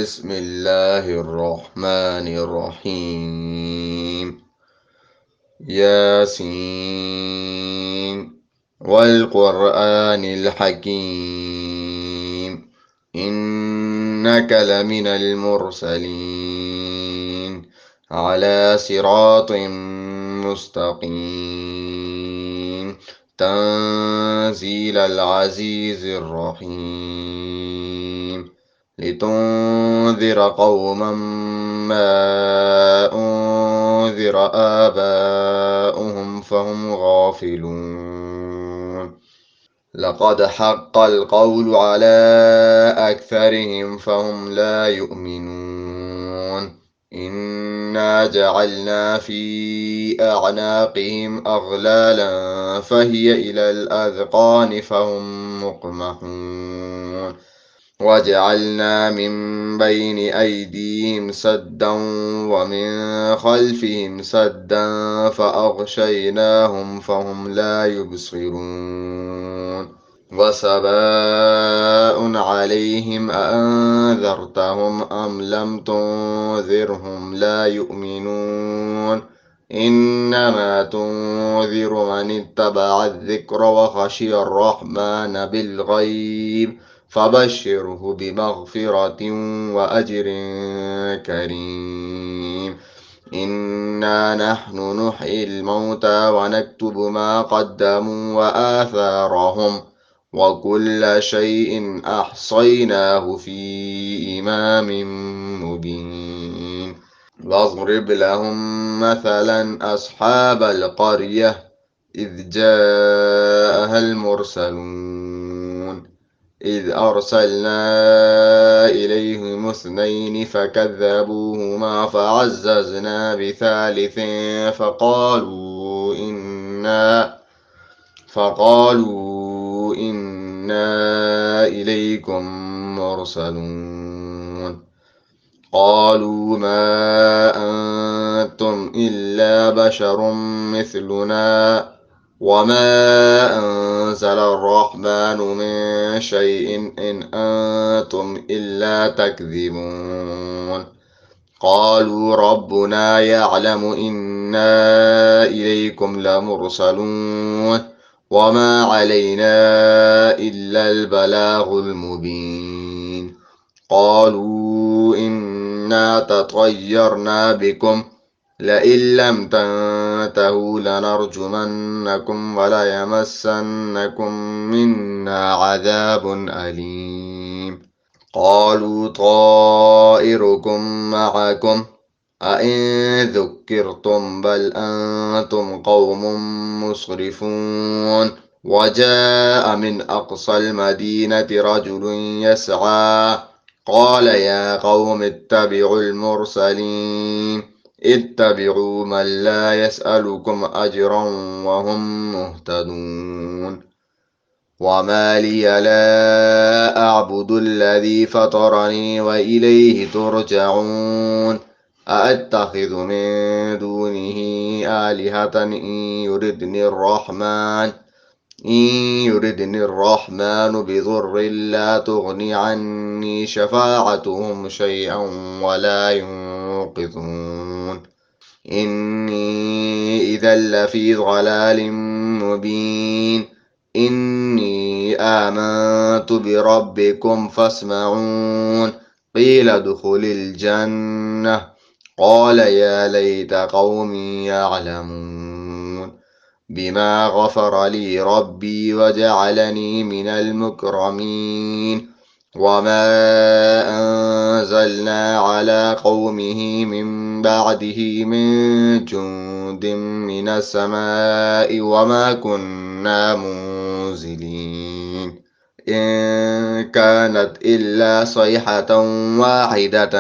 بسم الله الرحمن الرحيم. ياسين والقرآن الحكيم إنك لمن المرسلين على صراط مستقيم تنزيل العزيز الرحيم لتنذر قوما ما أنذر آباؤهم فهم غافلون لقد حق القول على أكثرهم فهم لا يؤمنون إنا جعلنا في أعناقهم أغلالا فهي إلى الأذقان فهم مقمحون وجعلنا من بين أيديهم سدا ومن خلفهم سدا فأغشيناهم فهم لا يبصرون وسواء عليهم أأنذرتهم أم لم تنذرهم لا يؤمنون إنما تنذر من اتبع الذكر وخشي الرحمن بالغيب فبشره بمغفرة وأجر كريم إنا نحن نحيي الموتى ونكتب ما قدموا وآثارهم وكل شيء أحصيناه في إمام مبين واضرب لهم مثلا أصحاب القرية إذ جاءها المرسلون إذ أرسلنا إليهم اثنين فكذبوهما فعززنا بثالث فقالوا إنا إليكم مرسلون قالوا ما أنتم إلا بشر مثلنا وما أنزل الرحمن من شيء إن أنتم إلا تكذبون قالوا ربنا يعلم إنا إليكم لمرسلون وما علينا إلا البلاغ المبين قالوا إنا تطيرنا بكم لئن لم تنتهوا لنرجمنكم وليمسنكم منا عذاب أليم قالوا طائركم معكم أئن ذكرتم بل أنتم قوم مسرفون وجاء من أقصى المدينة رجل يسعى قال يا قوم اتبعوا المرسلين اتبعوا من لا يسألكم أجرا وهم مهتدون وما لي لا أعبد الذي فطرني وإليه ترجعون أأتخذ من دونه آلهة إن يردني الرحمن بضر لا تغني عني شفاعتهم شيئا ولا ينقذون إني إذا لفي ضلال مبين إني آمنت بربكم فاسمعون قيل ادخل الجنة قال يا ليت قومي يعلمون بما غفر لي ربي وجعلني من المكرمين وما أنزلنا على قومه من بعده من جند من السماء وما كنا منزلين إن كانت إلا صيحة واحدة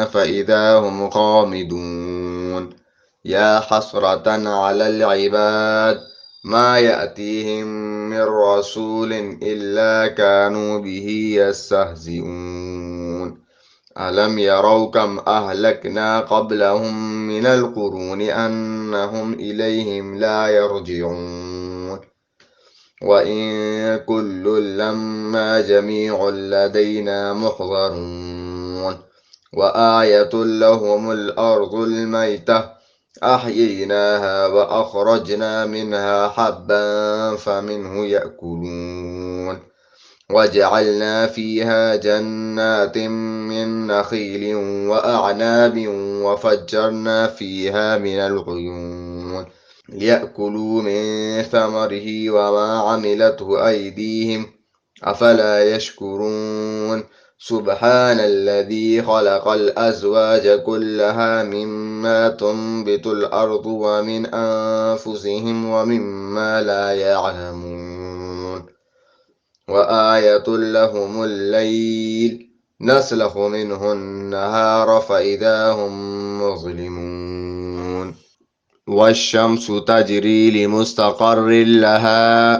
فإذا هم خامدون يا حسرة على العباد ما يأتيهم من رسول إلا كانوا به يستهزئون ألم يروا كم أهلكنا قبلهم من القرون أنهم إليهم لا يرجعون وإن كل لما جميع لدينا محضرون وآية لهم الأرض الميتة أحييناها وأخرجنا منها حبا فمنه يأكلون وجعلنا فيها جنات من نخيل وأعناب وفجرنا فيها من العيون ليأكلوا من ثمره وما عملته أيديهم أفلا يشكرون سبحان الذي خلق الأزواج كلها مما تنبت الأرض ومن أنفسهم ومما لا يعلمون وآية لهم الليل نسلخ منه النهار فإذا هم مظلمون والشمس تجري لمستقر لها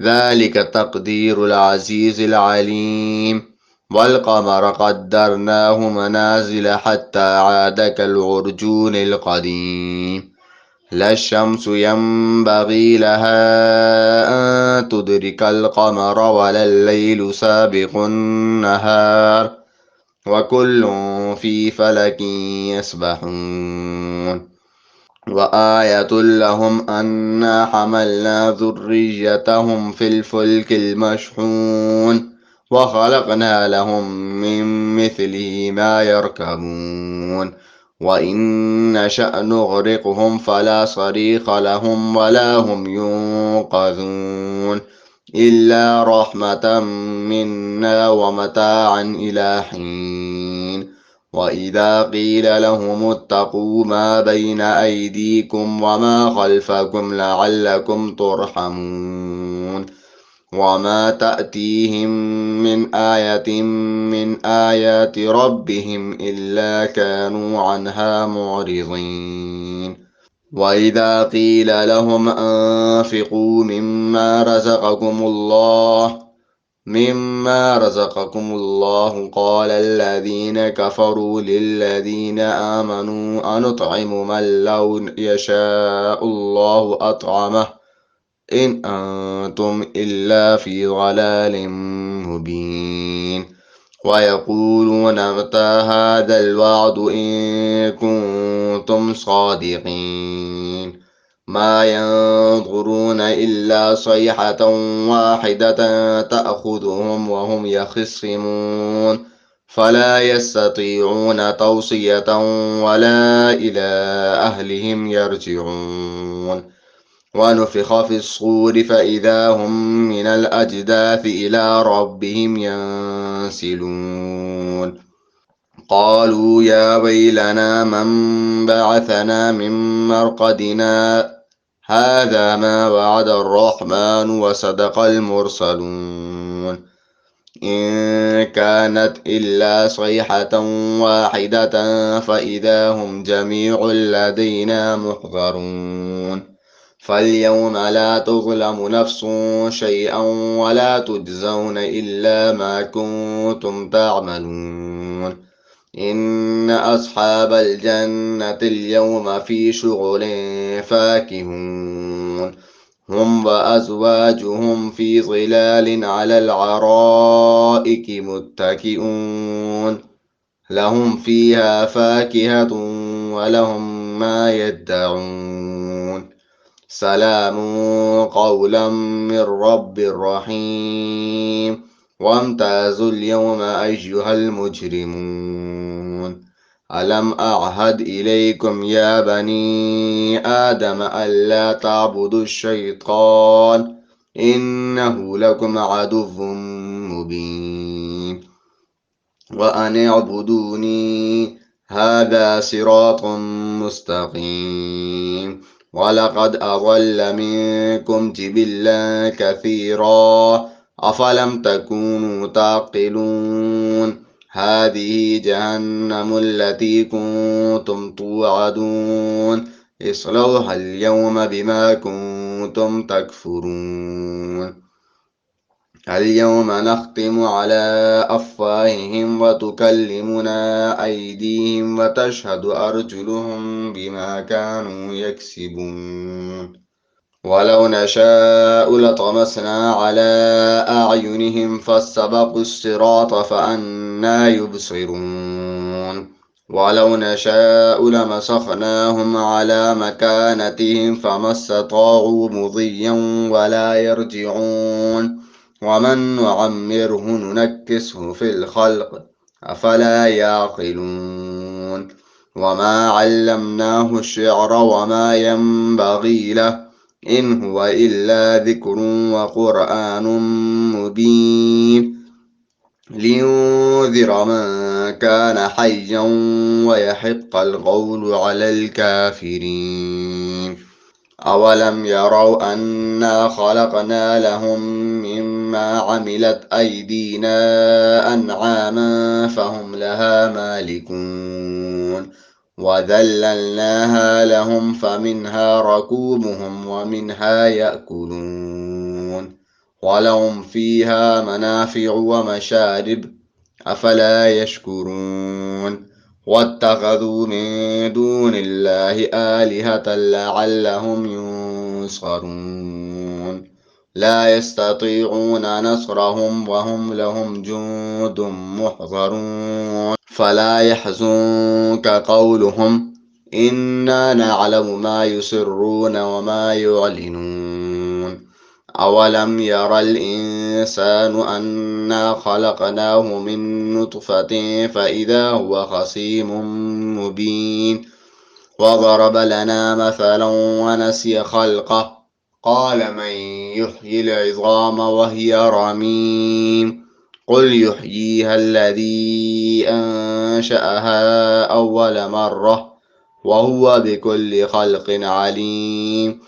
ذلك تقدير العزيز العليم والقمر قدرناه منازل حتى عاد كالعرجون القديم لا الشمس ينبغي لها أن تدرك القمر ولا الليل سابق النهار وكل في فلك يسبحون وآية لهم أنا حملنا ذريتهم في الفلك المشحون وخلقنا لهم من مثله ما يركبون وإن نشأ نغرقهم فلا صريخ لهم ولا هم ينقذون إلا رحمة منا ومتاعا إلى حين وإذا قيل لهم اتقوا ما بين أيديكم وما خلفكم لعلكم ترحمون وما تأتيهم من آية من آيات ربهم إلا كانوا عنها معرضين وإذا قيل لهم أنفقوا مما رزقكم الله قال الذين كفروا للذين آمنوا أنطعم من لو يشاء الله أطعمه إن أنتم إلا في ضلال مبين ويقولون متى هذا الوعد إن كنتم صادقين ما ينظرون إلا صيحة واحدة تأخذهم وهم يخصمون فلا يستطيعون توصية ولا إلى أهلهم يرجعون ونفخ في الصور فإذا هم من الأجداث إلى ربهم ينسلون قالوا يا ويلنا من بعثنا من مرقدنا هذا ما وعد الرحمن وصدق المرسلون إن كانت إلا صيحة واحدة فإذا هم جميع لدينا محضرون فاليوم لا تظلم نفس شيئا ولا تجزون إلا ما كنتم تعملون إن أصحاب الجنة اليوم في شغل فاكهون هم وأزواجهم في ظلال على العرائك متكئون لهم فيها فاكهة ولهم ما يدعون سلام قولا من رب رحيم وامتازوا اليوم أيها المجرمون ألم أعهد إليكم يا بني آدم ألا تعبدوا الشيطان إنه لكم عدو مبين وأن اعبدوني هذا صراط مستقيم ولقد أضل منكم جبلا كثيرا أفلم تكونوا تعقلون هذه جهنم التي كنتم توعدون اصلوها اليوم بما كنتم تكفرون اليوم نختم على أفواههم وتكلمنا أيديهم وتشهد أرجلهم بما كانوا يكسبون ولو نشاء لطمسنا على أعينهم فاستبقوا الصراط فأنى يبصرون ولو نشاء لمسخناهم على مكانتهم فما استطاعوا مضيا ولا يرجعون ومن نعمره ننكسه في الخلق أفلا يعقلون وما علمناه الشعر وما ينبغي له إن هو إلا ذكر وقرآن مبين لينذر من كان حيا ويحق القول على الكافرين أولم يروا أنا خلقنا لهم مما عملت أيدينا أنعاما فهم لها مالكون وذللناها لهم فمنها ركوبهم ومنها يأكلون ولهم فيها منافع ومشارب أفلا يشكرون واتخذوا من دون الله آلهة لعلهم ينصرون لا يستطيعون نصرهم وهم لهم جند محضرون فلا يحزنك قولهم إنا نعلم ما يسرون وما يعلنون أولم ير الإنسان أنا خلقناه من نطفة فإذا هو خصيم مبين وضرب لنا مثلا ونسي خلقه قال من يحيي العظام وهي رميم قل يحييها الذي أنشأها أول مرة وهو بكل خلق عليم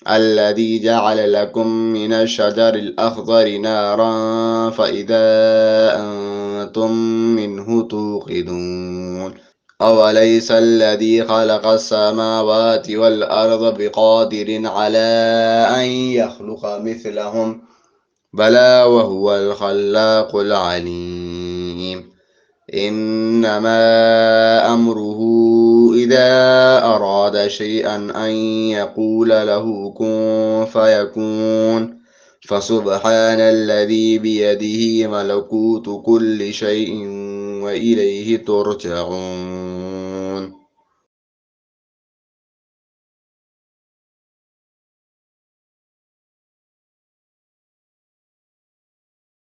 الذي جعل لكم من الشجر الأخضر نارا فإذا أنتم منه توقدون أوليس الذي خلق السماوات والأرض بقادر على أن يخلق مثلهم بلى وهو الخلاق العليم إنما أمره إذا أراد شيئا أن يقول له كن فيكون فسبحان الذي بيده ملكوت كل شيء وإليه ترجعون